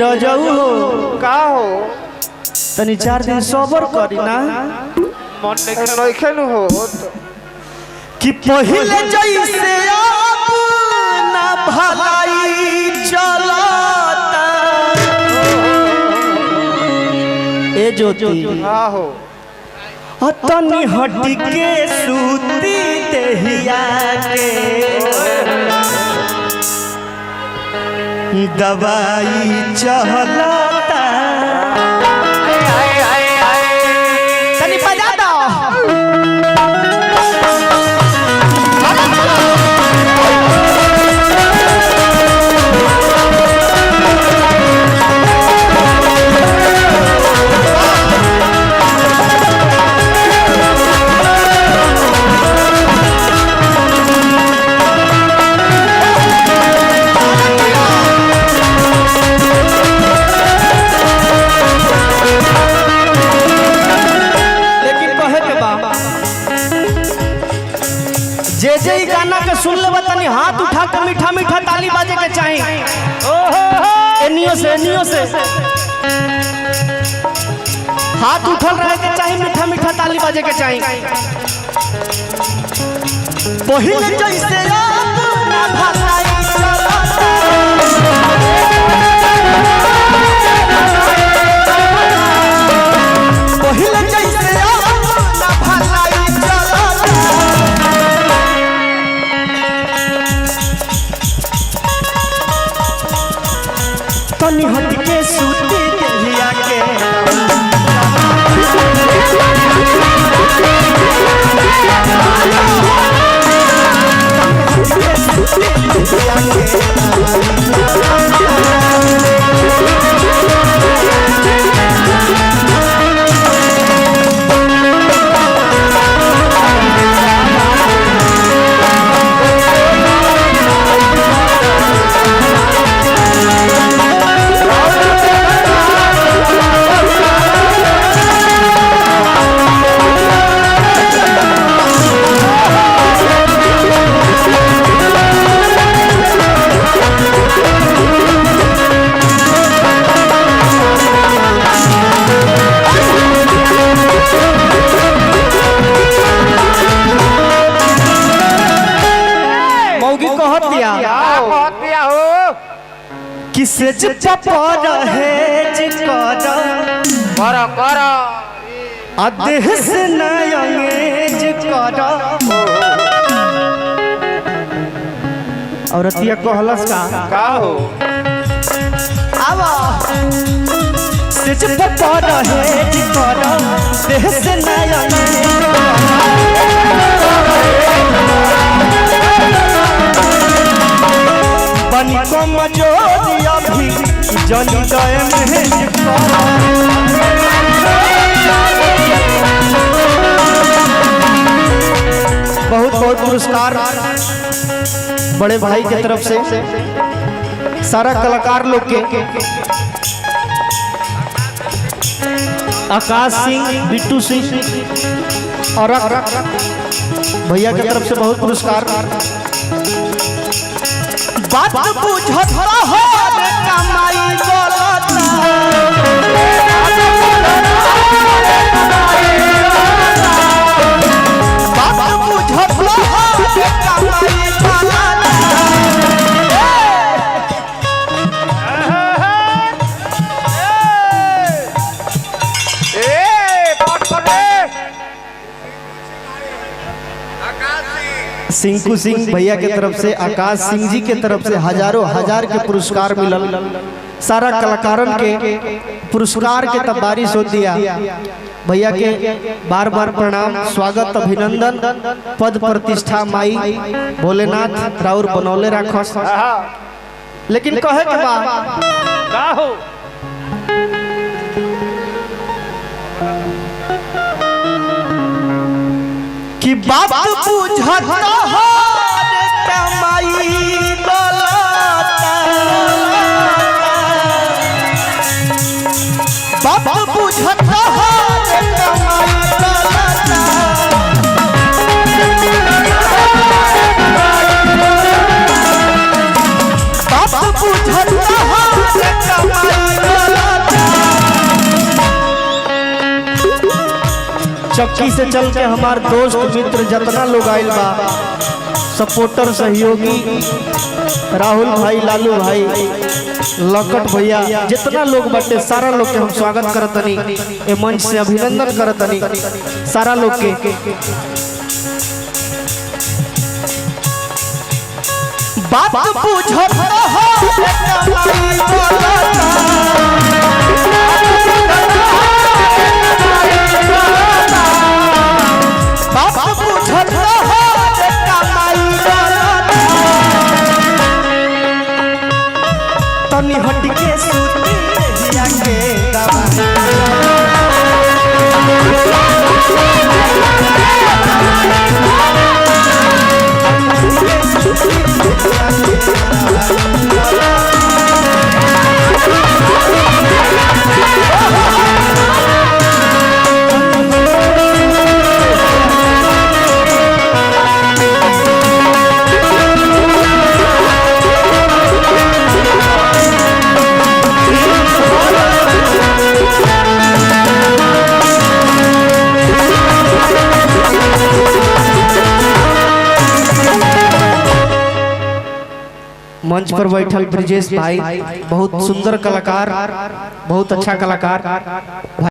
रजऊ हो का हो तनी 4 दिन सबर करी ना मन नइखे नु हो कि पहिले जैसे अब ना भलाई चलता ए ज्योति हां हो तनी हटी के सूती देहिया के दवाई चलता तनी बजा दो जे जे गाना के सुन ले तनी हाथ उठा के मीठा मीठा ताली बाजे के चाहिए एनियो से हाथ उठल रहे के चाहिए मीठा मीठा ताली बाजे के चाहिए पहिले जैसे अब ना भलाई चलता पहिले जैसे अब ना भलाई चलता तनी हट के सूती देहिया के किसे चपर है कर अदेह से नयंगेज कर औरतिया कहलस का हो आवा से चपर है कर देह से नयंगेज बनी को मजोरी अभी जनी गए में बहुत बहुत पुरस्कार बड़े भाई के तरफ से सारा कलाकार लोग के आकाश सिंह बिट्टू सिंह और भैया की तरफ से बहुत पुरस्कार बात बुझत हो कमाई बोलता बात बुझत हो कमाई बोलता सिंकू सिंह भैया के तरफ से आकाश सिंह जी के तरफ से हजारों हजार के पुरस्कार मिलल सारा कलाकारन के पुरस्कार के तब बारिश हो दिया भैया के बार बार प्रणाम स्वागत अभिनंदन पद प्रतिष्ठा माई भोलेनाथ राउर बनौले राखस लेकिन कहे के बा कि बात बुझत हो कमाई बोलता बात बुझत हो कमाई बोलता बात बुझत हो कमाई चक्की से चल के हमार दोस्त मित्र जितना लोग आयल बा, सपोर्टर सहयोगी राहुल भाई, लालू भाई, लकट भैया, जितना लोग बाटे सारा लोग के हम स्वागत करतनी, ए मंच से अभिनंदन करतनी सारा लोग के। बात पूछत हो तनी हट के सूती जिया के मंच पर बैठल ब्रिजेश भाई बहुत सुंदर कलाकार, बहुत अच्छा कलाकार।